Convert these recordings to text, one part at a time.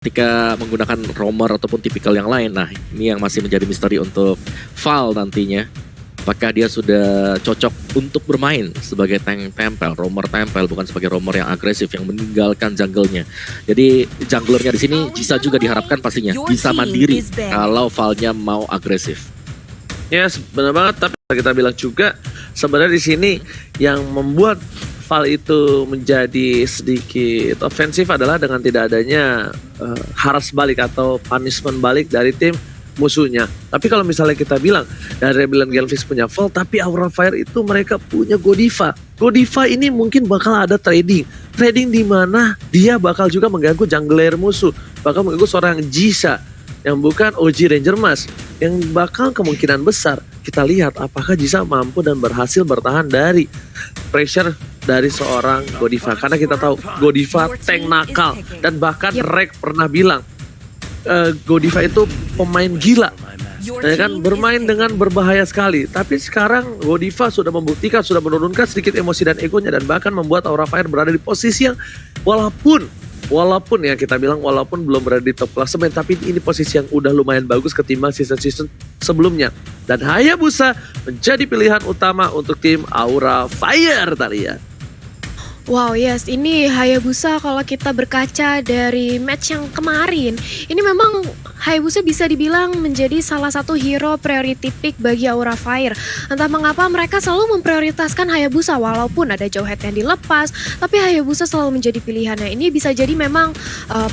ketika menggunakan roamer ataupun tipikal yang lain. Nah, ini yang masih menjadi misteri untuk Val nantinya. Apakah dia sudah cocok untuk bermain sebagai tank tempel, roamer tempel, bukan sebagai roamer yang agresif yang meninggalkan jungle-nya. Jadi junglernya di sini bisa juga diharapkan pastinya bisa mandiri kalau Val-nya mau agresif. Yes, benar banget. Tapi kita bilang juga sebenarnya di sini yang membuat Val itu menjadi sedikit ofensif adalah dengan tidak adanya haras balik atau punishment balik dari tim musuhnya. Tapi kalau misalnya kita bilang dari Rebellion Genflix punya Val, tapi Aura Fire itu mereka punya Godiva. Godiva ini mungkin bakal ada trading di mana dia bakal juga mengganggu jungler musuh, bakal mengganggu seorang Jisa yang bukan OG Ranger Mas, yang bakal kemungkinan besar kita lihat apakah Jisa mampu dan berhasil bertahan dari pressure dari seorang Godiva. Karena kita tahu Godiva tank nakal, dan bahkan Rek pernah bilang Godiva itu pemain gila, ya kan, bermain dengan berbahaya sekali. Tapi sekarang Godiva sudah membuktikan, sudah menurunkan sedikit emosi dan egonya, dan bahkan membuat Aura Fire berada di posisi yang walaupun ya kita bilang walaupun belum berada di top klasemen, tapi ini posisi yang udah lumayan bagus ketimbang season sebelumnya. Dan Hayabusa menjadi pilihan utama untuk tim Aura Fire tadi ya. Wow, yes, ini Hayabusa kalau kita berkaca dari match yang kemarin, ini memang Hayabusa bisa dibilang menjadi salah satu hero priority pick bagi Aura Fire. Entah mengapa mereka selalu memprioritaskan Hayabusa walaupun ada Jauhead yang dilepas, tapi Hayabusa selalu menjadi pilihannya. Ini bisa jadi memang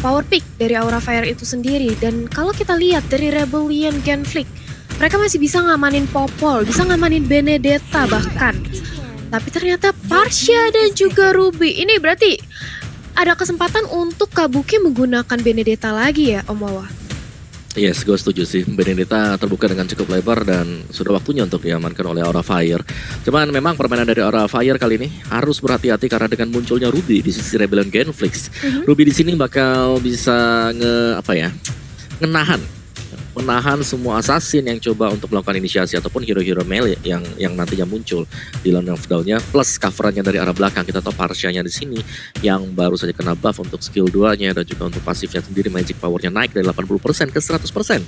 power pick dari Aura Fire itu sendiri. Dan kalau kita lihat dari Rebellion Genflix, mereka masih bisa ngamanin Popol, bisa ngamanin Benedetta bahkan. Tapi ternyata Parsha dan juga Ruby, ini berarti ada kesempatan untuk Kabuki menggunakan Benedetta lagi ya, Om Wawa? Yes, gue setuju sih. Benedetta terbuka dengan cukup lebar dan sudah waktunya untuk diamankan oleh Aura Fire. Cuman memang permainan dari Aura Fire kali ini harus berhati-hati karena dengan munculnya Ruby di sisi Rebellion Genflix. Ruby di sini bakal bisa menahan semua assassin yang coba untuk melakukan inisiasi ataupun hero-hero melee yang nantinya muncul di line of down-nya, plus coverannya dari arah belakang. Kita tahu Parsha-nya di sini yang baru saja kena buff untuk skill 2-nya dan juga untuk pasifnya sendiri magic power-nya naik dari 80% ke 100%.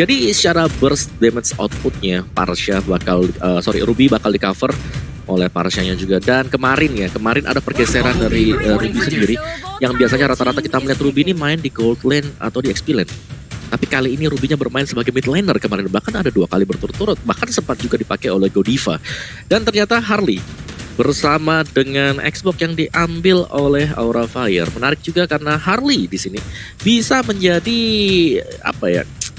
Jadi secara burst damage output-nya Ruby bakal di cover oleh Parsha-nya juga. Dan kemarin ada pergeseran dari Ruby sendiri, yang biasanya rata-rata kita melihat Ruby ini main di gold lane atau di XP lane. Tapi kali ini Ruby-nya bermain sebagai mid laner kemarin, bahkan ada 2 kali berturut-turut, bahkan sempat juga dipakai oleh Godiva. Dan ternyata Harley bersama dengan Xbox yang diambil oleh Aura Fire. Menarik juga karena Harley di sini bisa menjadi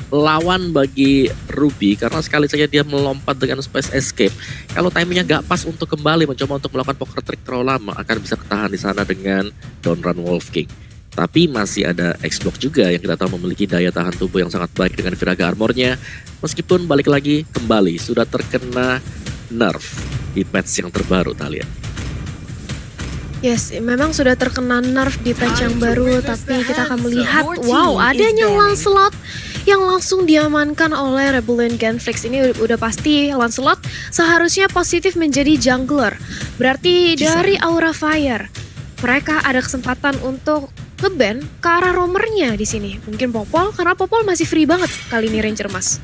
lawan bagi Ruby, karena sekali saja dia melompat dengan space escape, kalau timingnya gak pas untuk kembali mencoba untuk melakukan poker trick terlalu lama, akan bisa ketahan di sana dengan down run Wolf King. Tapi masih ada Xbox juga yang kita tahu memiliki daya tahan tubuh yang sangat baik dengan Viraga Armornya. Meskipun balik lagi kembali sudah terkena nerf di patch yang terbaru kalian. Yes, memang sudah terkena nerf di patch yang baru, tapi kita akan melihat, wow, adanya Lancelot yang langsung diamankan oleh Rebellion Genflix. Ini udah pasti Lancelot seharusnya positif menjadi jungler. Berarti dari Aura Fire, mereka ada kesempatan untuk nge-ban ke arah roamernya di sini. Mungkin Popol, karena Popol masih free banget kali ini Ranger Mas.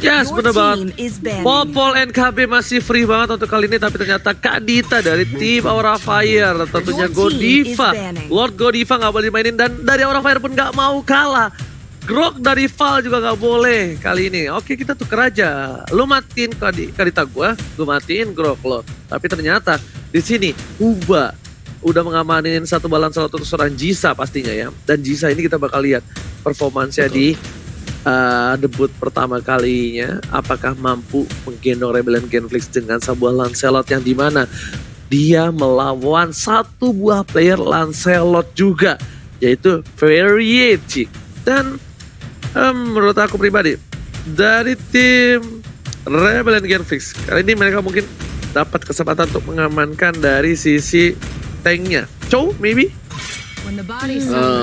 Yes, bener banget. Popol NKB masih free banget untuk kali ini, tapi ternyata Kak Dita dari tim Aura Fire, tentunya Godiva, Lord Godiva gak boleh dimainin, dan dari Aura Fire pun gak mau kalah. Grok dari Val juga gak boleh kali ini. Oke, kita tuker aja. Lu matiin Kak Dita gue matiin Grok lo. Tapi ternyata di sini udah mengamanin satu balance untuk seorang Jisa pastinya ya. Dan Jisa ini kita bakal lihat performansnya di debut pertama kalinya. Apakah mampu menggendong Rebellion Genflix dengan sebuah Lancelot yang dimana dia melawan satu buah player Lancelot juga, yaitu Variety. Dan menurut aku pribadi, dari tim Rebellion Genflix kali ini mereka mungkin dapat kesempatan untuk mengamankan dari sisi tanknya. Chow, maybe?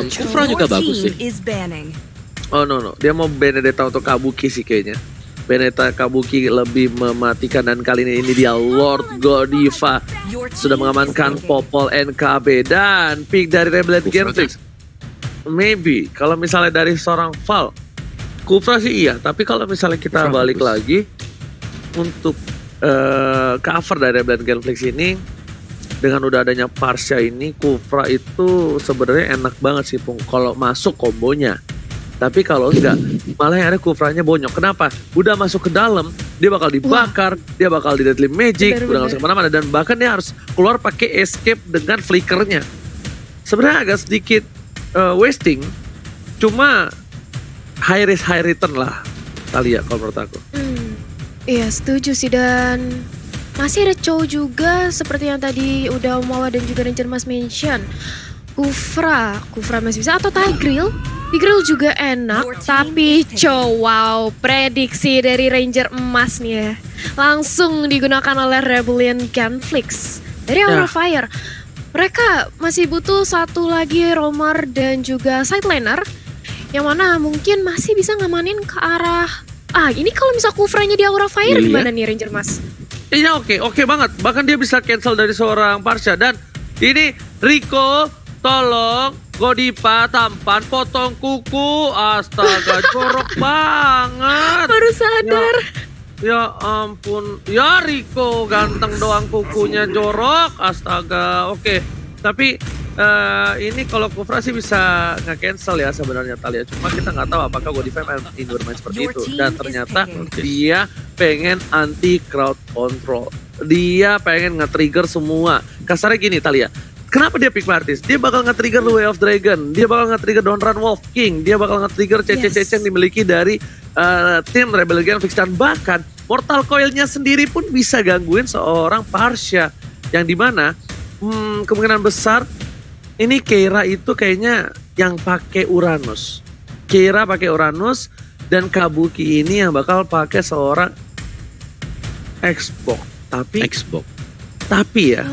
Kufra juga bagus sih. Oh no, dia mau Benedetta untuk Kabuki sih kayaknya. Benedetta Kabuki lebih mematikan, dan kali ini dia Lord Godiva sudah mengamankan Popol NKB dan pick dari Rebellion Genflix. maybe kalau misalnya dari seorang Val, Kufra sih iya, tapi kalau misalnya kita Kufra balik bagus. lagi untuk cover dari Rebellion Genflix ini dengan udah adanya Parsha ini, Kufra itu sebenarnya enak banget sih Pung kalau masuk kombonya. Tapi kalau enggak, malah yang ada Kufranya bonyok. Kenapa? Udah masuk ke dalam, dia bakal dibakar, dia bakal di Deadly Magic, Bener, udah nggak bener. bisa kemana-mana. Dan bahkan dia harus keluar pakai escape dengan flickernya. Sebenarnya agak sedikit wasting, cuma high risk high return lah Talia kalau menurut aku. Iya setuju sih, dan masih ada Chow juga seperti yang tadi udah Omawa dan juga Ranger Mas mention. Kufra masih bisa, atau Tigreal juga enak, tapi Chow, wow, prediksi dari Ranger Emas nih ya. Langsung digunakan oleh Rebellion Genflix dari Aura Ya. Fire. Mereka masih butuh satu lagi roamer dan juga sideliner, yang mana mungkin masih bisa ngamanin ke arah... ini kalau misal Kufranya di Aura Fire Lilia? gimana nih Ranger Mas? Iya oke banget. Bahkan dia bisa cancel dari seorang Parsha. Dan ini Rico, tolong Godiva tampan potong kuku. Astaga, jorok banget. Baru sadar. Ya ampun. Ya Rico ganteng doang kukunya jorok. Astaga. Oke. Tapi ini kalau Kufra sih bisa nge-cancel ya sebenarnya Talia. Cuma kita nggak tahu apakah Godiva main seperti itu. Dan ternyata dia pengen anti crowd control. Dia pengen nge-trigger semua. Kasarnya gini Talia. Kenapa dia pick Martis? Dia bakal nge-trigger The Way of Dragon. Dia bakal nge-trigger Donran Wolf King. Dia bakal nge-trigger CC-CC yang dimiliki dari tim Rebellion Genflix. Dan bahkan Mortal Coil-nya sendiri pun bisa gangguin seorang Parsha. Yang dimana kemungkinan besar ini Keira itu kayaknya yang pakai Uranus. Keira pakai Uranus dan Kabuki ini yang bakal pakai seorang Xbox. Tapi ya,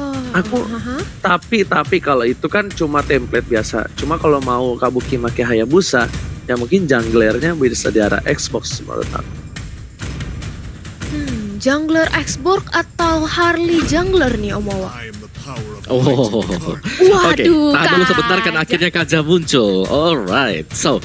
tapi kalau itu kan cuma template biasa. Cuma kalau mau Kabuki pakai Hayabusa, ya mungkin junglernya bisa di arah Xbox menurut aku. Jungler Xbox atau Harley Jungler nih Omawa? Oh, oke. Waduh, Tahan dulu sebentar kan Kaja. akhirnya Kaja muncul. Alright, so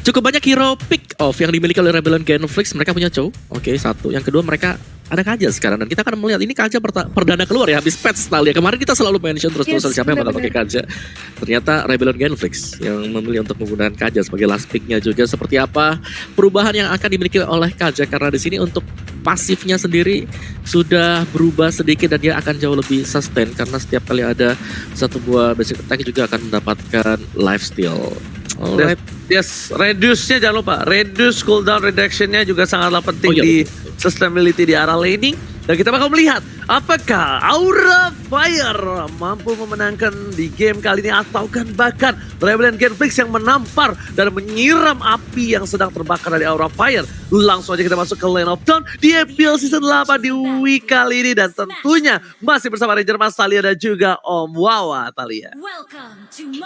cukup banyak hero pick off yang dimiliki oleh Rebellion Genflix. Mereka punya Chow, oke, satu. Yang kedua mereka ada Kaja sekarang, dan kita akan melihat ini Kaja perdana keluar ya habis patch Talia. Kemarin kita selalu mention terus-terusan siapa yang bakal pakai Kaja. Ternyata Rebellion Genflix yang memilih untuk menggunakan Kaja sebagai last picknya juga. Seperti apa perubahan yang akan dimiliki oleh Kaja, karena di sini untuk pasifnya sendiri sudah berubah sedikit dan dia akan jauh lebih sustain karena setiap kali ada satu buah basic attack juga akan mendapatkan lifesteal. Alright. Yes, reduce-nya jangan lupa. Reduce cooldown reduction-nya juga sangatlah penting Oh, iya, di sustainability di arah laning. Dan kita bakal melihat apakah Aura Fire mampu memenangkan di game kali ini, ataukah bahkan Rebellion Genflix yang menampar dan menyiram api yang sedang terbakar dari Aura Fire. Langsung aja kita masuk ke Lane of Dawn di EPL Season 8 di week kali ini. Dan tentunya masih bersama Ranger Mas Talia dan juga Om Wawa Talia.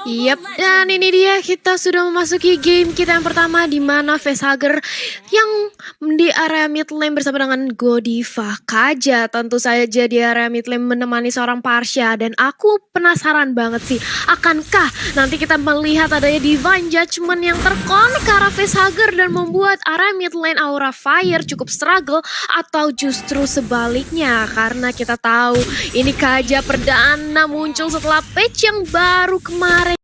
Yap, dan ini dia kita sudah memasuki game kita yang pertama, di mana Facehugger yang di area mid lane bersama dengan Godiva. Kaja tentu saja di area mid lane menemani seorang Parsha, dan aku penasaran banget sih, akankah nanti kita melihat adanya Divine Judgment yang terkonek ke arah Facehugger dan membuat area mid lane Aura Fire cukup struggle, atau justru sebaliknya, karena kita tahu ini Kaja perdana muncul setelah patch yang baru kemarin.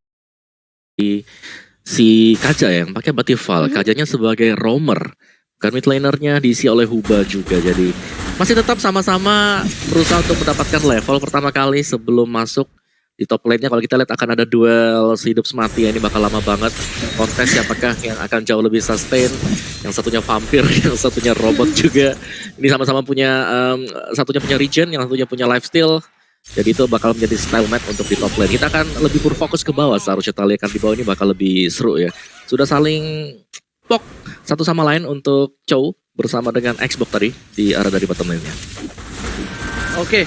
Si Kaja yang pakai Batival, Kajanya sebagai roamer, bukan mid lanernya diisi oleh Huba juga. Jadi masih tetap sama-sama berusaha untuk mendapatkan level pertama kali sebelum masuk di top lane-nya. Kalau kita lihat akan ada duel hidup semati ya, ini bakal lama banget. Kontes siapakah yang akan jauh lebih sustain, yang satunya vampir, yang satunya robot juga. Ini sama-sama punya, satunya punya regen, yang satunya punya lifesteal. Jadi itu bakal menjadi style map untuk di top lane. Kita akan lebih berfokus ke bawah, seharusnya kita lihat kan di bawah ini bakal lebih seru ya. Sudah saling pok satu sama lain untuk Chow bersama dengan Xbox tadi di arah dari bottom lane-nya. Oke,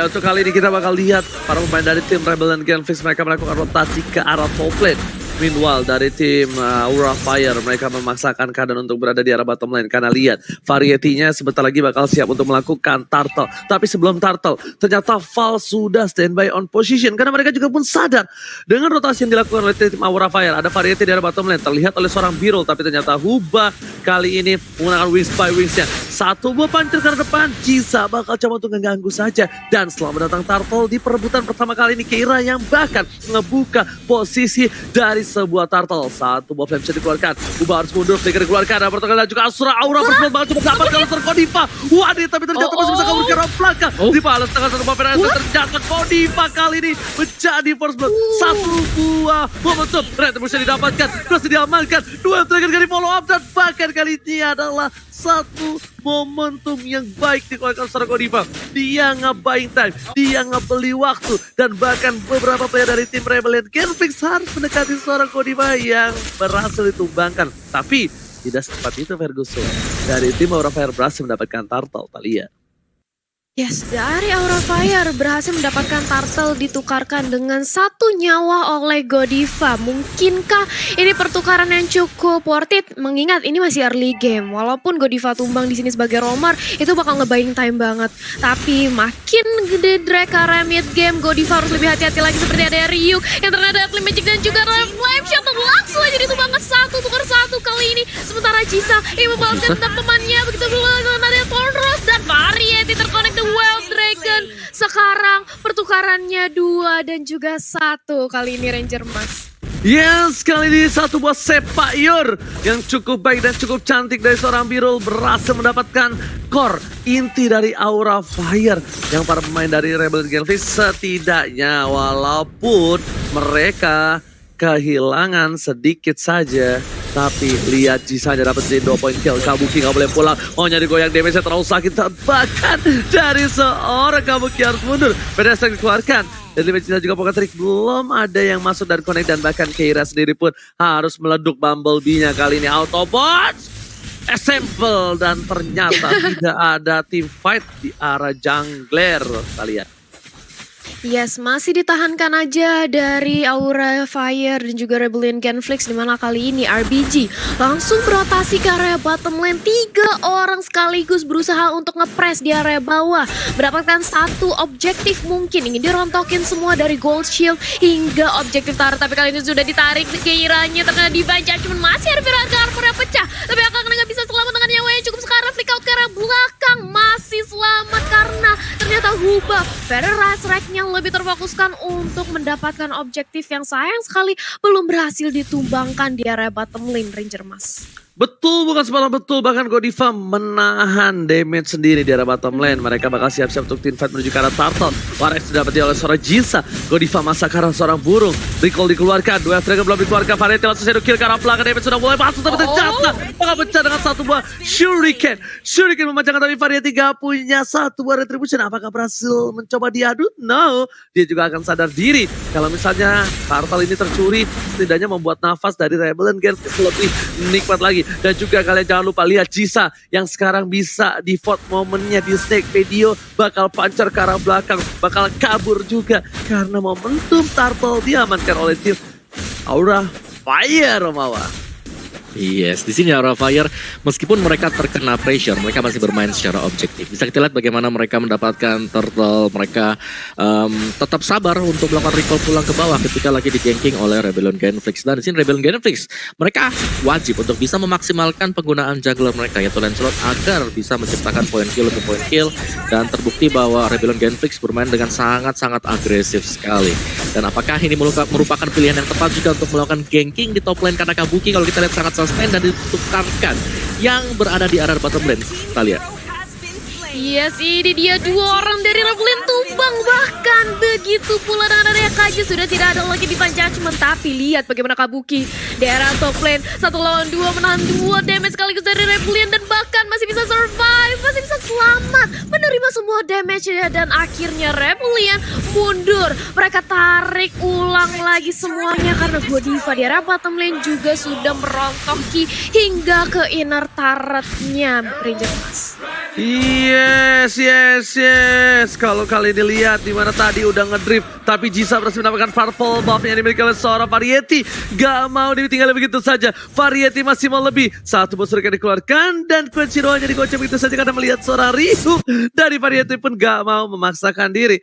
untuk kali ini kita bakal lihat para pemain dari tim Rebellion Genflix mereka melakukan rotasi ke arah top lane. Meanwhile dari tim Aura Fire mereka memaksakan keadaan untuk berada di arah bottom lane karena lihat varietinya sebentar lagi bakal siap untuk melakukan turtle. Tapi sebelum turtle ternyata Val sudah standby on position karena mereka juga pun sadar dengan rotasi yang dilakukan oleh tim Aura Fire ada variety di arah bottom lane terlihat oleh seorang Birul, tapi ternyata Huba kali ini menggunakan wings by wingsnya. Satu buah pancur ke depan, Jisa bakal coba untuk mengganggu saja. Dan setelah mendatang turtle di perebutan pertama kali ini Keira yang bahkan ngebuka posisi dari sebuah turtle. Satu buah flame bisa dikeluarkan. Huba harus mundur, Flicker dikeluarkan. Ada pertolongan dan juga Asura Aura bersempat banget coba dapat kalau Kodiva. Waduh, tapi ternyata masih bisa kabur ke arah belakang. Dibalas dengan satu buah penalti. Ternyata Kodiva kali ini menjadi first blood. Satu buah momentum. Retribution didapatkan, terus diamankan. Dua trigger kali follow up dan bahkan kali ini adalah satu momentum yang baik dikeluarkan seorang Kodiva. Dia nge-buying time, dia ngebeli waktu, dan bahkan beberapa player dari tim Rebellion Genflix harus mendekati seorang Kodiva yang berhasil ditumbangkan. Tapi tidak secepat itu Ferguson. Dari tim Aura Fire berhasil mendapatkan turtle, Talia. Yes, dari Aura Fire berhasil mendapatkan turtle ditukarkan dengan satu nyawa oleh Godiva. Mungkinkah ini pertukaran yang cukup worth it? Mengingat ini masih early game. Walaupun Godiva tumbang di sini sebagai roamer, itu bakal nge-buying time banget. Tapi makin gede drag area mid game, Godiva harus lebih hati-hati lagi seperti ada Ryuk yang ternyata ada Magic dan juga Flame Shot langsung aja ditumbangkan satu tukar satu kali ini. Sementara Jisa yang membalaskan temannya begitu dulu ada Thornros dan Variety terkonek Wild Dragon. Sekarang pertukarannya 2 dan juga 1 kali ini Ranger Mas. Yes, kali ini satu buah sepayur yang cukup baik dan cukup cantik dari seorang Birul berhasil mendapatkan core inti dari Aura Fire yang para pemain dari Rebel Genflix setidaknya walaupun mereka kehilangan sedikit saja. Tapi lihat Jisanya dapat 2 point kill. Kabuki nggak boleh pulang. Mau nyari goyang damage-nya terlalu sakit. Bahkan dari seorang Kabuki harus mundur. Pedestal dikeluarkan. Dan Lima Jisa juga Pocket Trick belum ada yang masuk dan connect. Dan bahkan Keira sendiri pun harus meleduk Bumblebee-nya kali ini. Autobot assemble. Dan ternyata tidak ada team fight di arah jungler. Kita lihat. Yes, masih ditahankan aja dari Aura Fire dan juga Rebellion Genflix, dimana kali ini RBG langsung berotasi ke area bottom lane. 3 orang sekaligus berusaha untuk ngepress di area bawah, mendapatkan satu objektif mungkin ingin dirontokin semua dari Gold Shield hingga objektif tarik. Tapi kali ini sudah ditarik Keiranya, terkena dibaca, cuman masih ada harga armor yang pecah. Tapi akan nggak bisa selamat dengan nyawa yang cukup sekarang. Flick out ke arah belakang masih selamat karena ternyata Huba Rise Rack-nya lebih terfokuskan untuk mendapatkan objektif yang sayang sekali belum berhasil ditumbangkan di area bottom lane Ranger Mas. Betul, bukan sembarang betul. Bahkan Godiva menahan damage sendiri di arah bottom lane. Mereka bakal siap-siap untuk team fight menuju ke arah turtle. Warex didapati oleh seorang Jisa. Godiva masak ke arah seorang burung. Recall dikeluarkan. 2 Dragon belum dikeluarkan. Variety langsung shadow kill ke arah belakang. Damage sudah mulai masuk. Tapi ternyata bakal pecah dengan satu buah Shuriken. Shuriken memanjangkan tapi Variety gak punya satu buah retribution. Apakah berhasil mencoba diadu? No. Dia juga akan sadar diri. Kalau misalnya turtle ini tercuri, setidaknya membuat nafas dari Rebellion Genflix lebih nikmat lagi. Dan juga kalian jangan lupa lihat Jisa yang sekarang bisa default momennya di snake video bakal pancar ke arah belakang, bakal kabur juga karena momentum turtle diamankan oleh tim Aura Fire, Mawa. Yes, di sini Aura Fire meskipun mereka terkena pressure, mereka masih bermain secara objektif. Bisa kita lihat bagaimana mereka mendapatkan turtle, mereka tetap sabar untuk melakukan recall pulang ke bawah ketika lagi di-ganking oleh Rebellion Genflix. Dan di sini Rebellion Genflix, mereka wajib untuk bisa memaksimalkan penggunaan juggler mereka yaitu Lancelot agar bisa menciptakan point kill untuk point kill. Dan terbukti bahwa Rebellion Genflix bermain dengan sangat-sangat agresif sekali. Dan apakah ini merupakan pilihan yang tepat juga untuk melakukan ganking di top lane karena Kabuki kalau kita lihat sangat sustain dan ditukarkan yang berada di arah bottom lane. Kita lihat. Yes, ini dia 2 orang dari Rebellion tumbang. Bahkan begitu pula dengan adanya Kaji sudah tidak ada lagi di judgment. Tapi lihat bagaimana Kabuki di area top lane 1 lawan 2 menahan 2 damage sekaligus dari Rebellion dan bahkan masih bisa survive, masih bisa selamat menerima semua damage-nya. Dan akhirnya Rebellion mundur. Mereka tarik ulang lagi semuanya karena Godiva di area bottom lane juga sudah merontoki hingga ke inner turret-nya Ranger Mas. Yes. Kalau kali ini lihat di mana tadi udah ngedrift, tapi Jisa berhasil mendapatkan purple buff yang dimiliki oleh seorang Variety. Gak mau ditinggal begitu saja. Variety masih mau lebih. Satu bos yang dikeluarkan dan Crunchyroll-nya digocek begitu saja karena melihat seorang Ryu dari Variety pun gak mau memaksakan diri.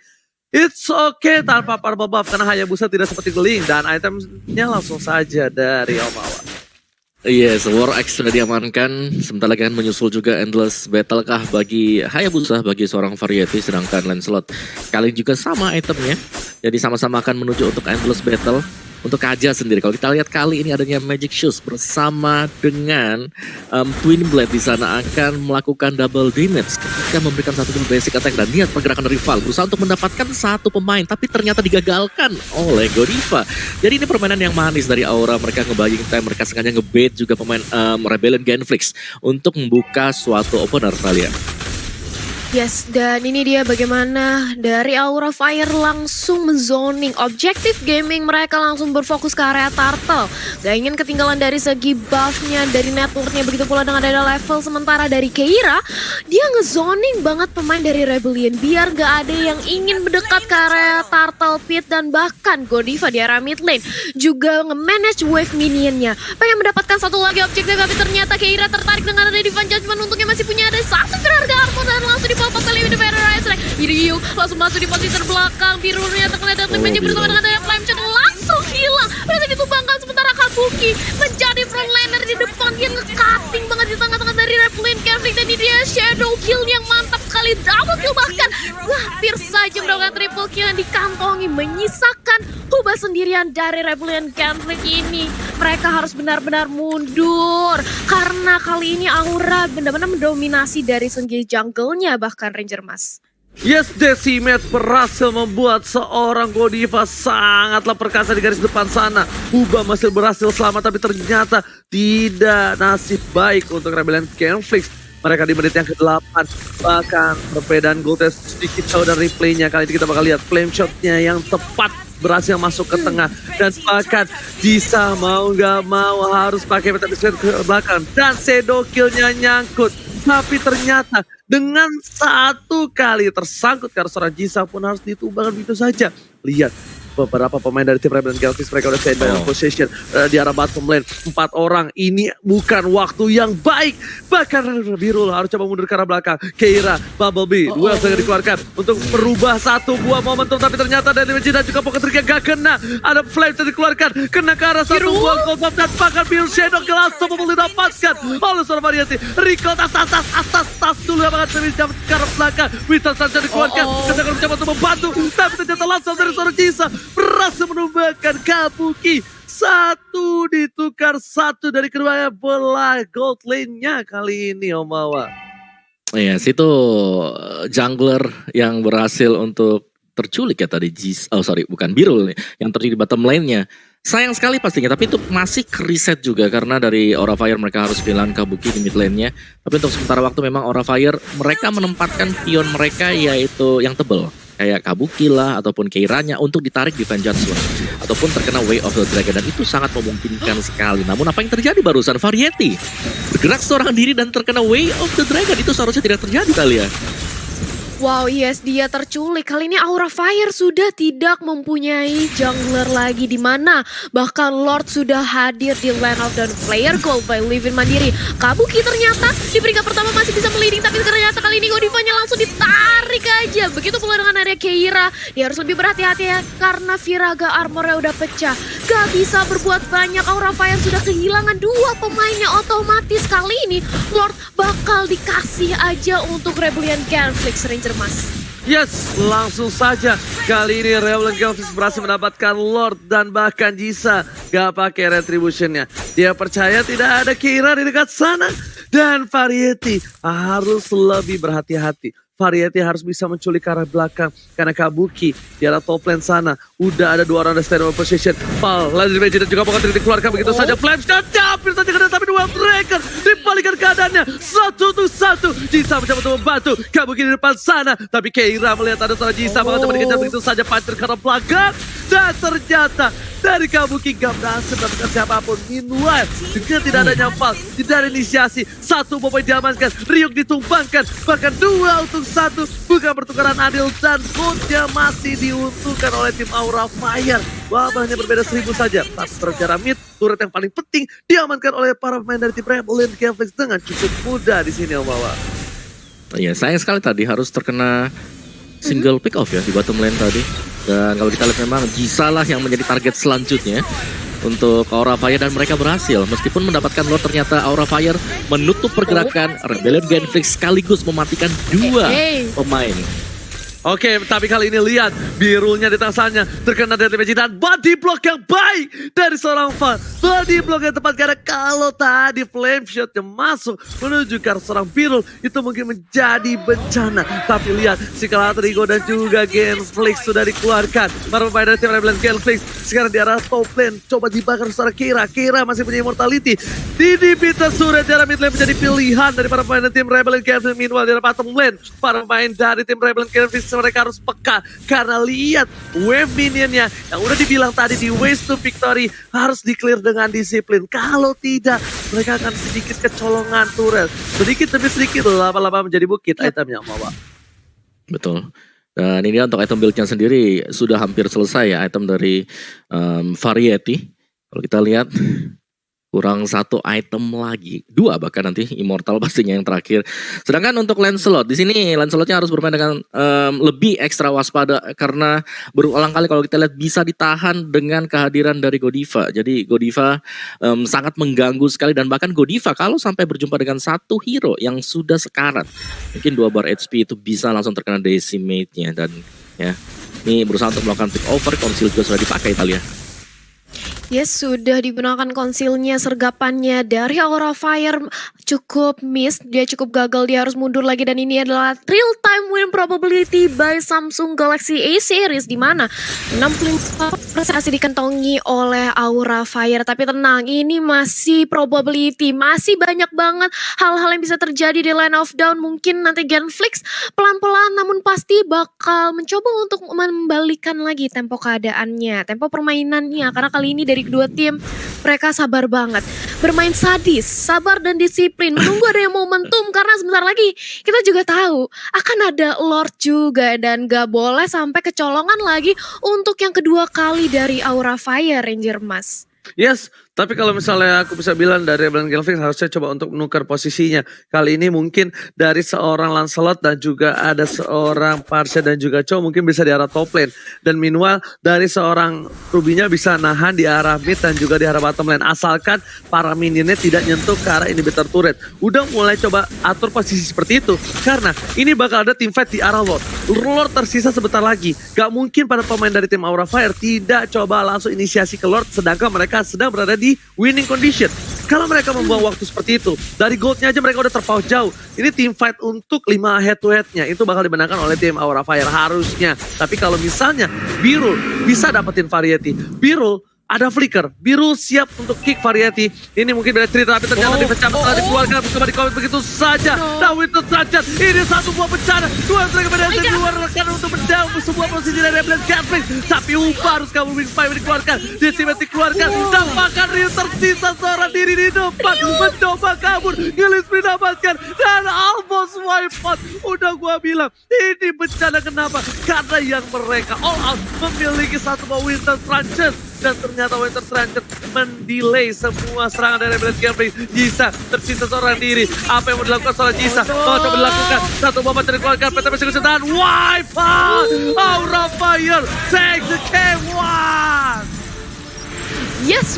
It's okay tanpa purple buff karena Hayabusa tidak seperti Geling dan itemnya langsung saja dari Omawa. Yes, War X sudah diamankan. Sebentar lagi akan menyusul juga Endless Battle kah bagi Hayabusa, bagi seorang Variety. Sedangkan Lancelot kali ini juga sama itemnya. Jadi sama-sama akan menuju untuk Endless Battle. Untuk Kaja sendiri, kalau kita lihat kali ini adanya Magic Shoes bersama dengan Twin Blade di sana akan melakukan double damage ketika memberikan satu basic attack dan lihat pergerakan rival berusaha untuk mendapatkan satu pemain tapi ternyata digagalkan oleh Godiva. Jadi ini permainan yang manis dari Aura, mereka nge-buying time, mereka sengaja nge-bait juga pemain Rebellion Genflix untuk membuka suatu opener kalian. Yes, dan ini dia bagaimana dari Aura Fire langsung menzoning. Objektif gaming mereka langsung berfokus ke area turtle. Gak ingin ketinggalan dari segi buffnya, dari networknya, begitu pula dengan ada level. Sementara dari Keira, dia ngezoning banget pemain dari Rebellion. Biar gak ada yang ingin mendekat ke area turtle pit dan bahkan Godiva di area mid lane. Juga nge-manage wave minionnya. Pengen mendapatkan satu lagi objektif, tapi ternyata Keira tertarik dengan ada Divine Judgment. Untungnya masih punya ada satu berharga armor dan langsung dipotong kali ini Paradise Ray. Ryu langsung masuk di posisi terbelakang. Birunya terkena dan Magic bersama dengan ada Flame Shot langsung hilang. Berarti ditumbangkan sementara Kabuki menjadi frontliner di depan. Dia nge-cutting banget di tengah-tengah dari Rebellion Genflix. Dan ini dia shadow kill yang mantap sekali. Double kill bahkan. Hampir saja mendapatkan triple kill yang dikantongi. Menyisakan Huba sendirian dari Rebellion Genflix ini. Mereka harus benar-benar mundur. Karena kali ini Aura benar-benar mendominasi dari segi jungle-nya bahkan Ranger Mas. Yes, Decimate berhasil membuat seorang Godiva sangatlah perkasa di garis depan sana. Huba masih berhasil selamat tapi ternyata tidak nasib baik untuk Rebellion Genflix. Mereka di menit yang ke-8 bahkan perbedaan goal test sedikit jauh dari replaynya. Kali ini kita bakal lihat flame shotnya yang tepat berhasil masuk ke tengah dan bahkan Jisa mau gak mau harus pakai meta ke belakang dan shadow killnya nyangkut. Tapi ternyata dengan satu kali tersangkut karena seorang Jisa pun harus ditumbangkan begitu saja. Lihat beberapa pemain dari tim Rebellion Galactic mereka udah stand by on position di arah bottom lane. 4 orang, ini bukan waktu yang baik. Bahkan Birul harus coba mundur ke arah belakang. Keira, Bumblebee, duel sudah dikeluarkan untuk merubah satu buah momentum. Tapi ternyata dari Vegeta juga Pocket Trick gak kena. Ada flame yang dikeluarkan, kena ke arah satu buah gold bomb. Dan bahkan Birul Shadow Glass Bumblebee didapatkan oleh seorang Variety. Recall tas dulu yang banget ke arah belakang. Winston Sancho dikeluarkan, ketika mencoba untuk membantu. Tapi ternyata langsung dari seorang Jisa berhasil menumbangkan Kabuki. Satu ditukar satu dari keduanya bola gold lane-nya kali ini Omawa. Yes, itu jungler yang berhasil untuk terculik ya tadi. Bukan Birul nih, yang terculik di bottom lane-nya. Sayang sekali pastinya, tapi itu masih reset juga karena dari Aura Fire mereka harus kehilangan Kabuki di mid lane-nya. Tapi untuk sementara waktu memang Aura Fire mereka menempatkan pion mereka yaitu yang tebel. Kayak Kabuki lah ataupun Keiranya untuk ditarik di Vengeance ataupun terkena Way of the Dragon dan itu sangat memungkinkan sekali. Namun apa yang terjadi barusan? Variety bergerak seorang diri dan terkena Way of the Dragon, itu seharusnya tidak terjadi kali ya. Wow, yes, dia terculik. Kali ini Aura Fire sudah tidak mempunyai jungler lagi di mana bahkan Lord sudah hadir di lane out dan player gold by Livin Mandiri. Kabuki ternyata di peringkat pertama masih bisa meliding tapi ternyata kali ini Godivanya langsung ditarik aja. Begitu pula dengan area Keira. Dia harus lebih berhati-hati ya karena Viraga armornya udah pecah. Gak bisa berbuat banyak. Aura Fire sudah kehilangan 2 pemainnya otomatis. Kali ini Lord bakal dikasih aja untuk Rebellion Genflix Ranger Mas. Yes, langsung saja kali ini Rebellion Genflix berhasil mendapatkan Lord dan bahkan Jisa gak pakai retributionnya. Dia percaya tidak ada Keira di dekat sana dan Variety harus lebih berhati-hati. Variety harus bisa menculik ke arah belakang karena Kabuki di arah top lane sana udah ada 2 orang di stand position. Pal, lalu di Vegeta juga Pocket Trick dikeluarkan begitu saja. Flame Shot capir saja kena tapi duel Dragon dibalikan ke keadaannya 1-1. Jisa mencoba untuk membantu Kabuki di depan sana, tapi Keira melihat ada seorang Jisa mencoba dikejar begitu saja Puncher karena belakang, dan ternyata dari Kabuki gak berhasil mendapatkan siapapun. Meanwhile, dengan tidak adanya foul, tidak ada inisiasi, satu poin diamankan, Ryuk ditumbangkan, bahkan 2-1, bukan pertukaran adil, dan goldnya masih diuntungkan oleh tim Aura Fire. Walaupun hanya berbeda 1000 saja, tapi secara mid, turret yang paling penting diamankan oleh para pemain dari tim Rebellion Genflix dengan cukup mudah di sini, Om Bawa. Iya, sayang sekali tadi harus terkena single pick off ya di bottom lane tadi. Dan kalau kita lihat memang Jisa lah yang menjadi target selanjutnya untuk Aura Fire, dan mereka berhasil. Meskipun mendapatkan Lord, ternyata Aura Fire menutup pergerakan Rebellion Genflix sekaligus mematikan 2 pemain. Oke, tapi kali ini lihat birunya di tangannya terkena dari TPG dan body block yang baik dari seorang Fan. Body block yang tepat karena kalau tadi flame shotnya masuk menuju ke arah seorang biru itu mungkin menjadi bencana. Tapi lihat si Kalatrigo dan juga Genflix sudah dikeluarkan. Para pemain dari tim Rebellion Genflix sekarang di arah top lane coba dibakar seorang Keira. Keira masih punya immortality. Didi Peter Surya di arah mid lane menjadi pilihan dari para pemain dari tim Rebellion Genflix. Meanwhile di arah bottom lane para pemain dari tim Rebellion Genflix mereka harus peka karena lihat wave minionnya yang udah dibilang tadi di ways to victory harus di-clear dengan disiplin. Kalau tidak mereka akan sedikit kecolongan turret. Sedikit demi sedikit lama-lama menjadi bukit itemnya Mawa. Betul. Dan ini untuk item build-nya sendiri sudah hampir selesai ya, item dari Variety. Kalau kita lihat kurang 1 item lagi, 2 bahkan nanti Immortal pastinya yang terakhir. Sedangkan untuk Lancelot di sini Lancelotnya harus bermain dengan lebih ekstra waspada karena berulang kali kalau kita lihat bisa ditahan dengan kehadiran dari Godiva. Jadi Godiva sangat mengganggu sekali, dan bahkan Godiva kalau sampai berjumpa dengan satu hero yang sudah sekarat, mungkin 2 bar HP itu bisa langsung terkena decimate-nya. Dan ya, ini berusaha untuk melakukan pick over, konsil juga sudah dipakai Talia. Yes, sudah digunakan konsilnya, sergapannya dari Aura Fire cukup miss, dia cukup gagal, dia harus mundur lagi, dan ini adalah real time win probability by Samsung Galaxy A series di mana 65% masih dikentongi oleh Aura Fire. Tapi tenang, ini masih probability, masih banyak banget hal-hal yang bisa terjadi di line of down. Mungkin nanti Genflix pelan-pelan namun pasti bakal mencoba untuk membalikan lagi tempo keadaannya, tempo permainannya, karena kali ini dari kedua tim mereka sabar banget, bermain sadis, sabar dan disiplin, menunggu ada yang momentum karena sebentar lagi kita juga tahu akan ada Lord juga, dan gak boleh sampai kecolongan lagi untuk yang kedua kali dari Aura Fire, Ranger Mas. Yes, tapi kalau misalnya aku bisa bilang dari Rebellion Genflix harusnya coba untuk menukar posisinya. Kali ini mungkin dari seorang Lancelot dan juga ada seorang Parsia dan juga Cho mungkin bisa di arah top lane. Dan meanwhile dari seorang Rubinya bisa nahan di arah mid dan juga di arah bottom lane. Asalkan para minionnya tidak nyentuh ke arah inhibitor turret. Udah mulai coba atur posisi seperti itu. Karena ini bakal ada team fight di arah Lord. Lord tersisa sebentar lagi. Gak mungkin para pemain dari tim Aura Fire tidak coba langsung inisiasi ke Lord sedangkan mereka sedang berada di winning condition. Kalau mereka membuang waktu seperti itu, dari goldnya aja mereka udah terpaut jauh. Ini team fight untuk 5 head to headnya itu bakal dimenangkan oleh tim Aura Fire harusnya. Tapi kalau misalnya Birul bisa dapetin Variety, Birul ada flicker, Biru siap untuk kick Variety. Ini mungkin beda cerita, tapi ternyata dipecah setelah dikeluarkan bersama di comment begitu saja. Nah, Winter Transit, ini satu buah bencana. Dua mereka berhasil keluar rekan untuk mendaung sebuah posisi dari Rebellion Genflix. Tapi Upa harus kabur wing spy dikeluarkan. Decimate dikeluarkan. Dapatkan Ryu tersisa seorang diri di depan. Mencoba kabur, Gillis mendapatkan. Dan almost wipe out. Udah gua bilang, ini bencana kenapa? Karena yang mereka all out memiliki satu buah Winter Transit. Dan ternyata Winter Transit mendelay semua serangan dari Rebellion Genflix. Jisa tersisa seorang diri. Apa yang mau dilakukan seorang Jisa? Mau coba dilakukan. Satu bomba dikeluarkan. PT Mesin dan wipe out. Aura Fire take the K1. Yes.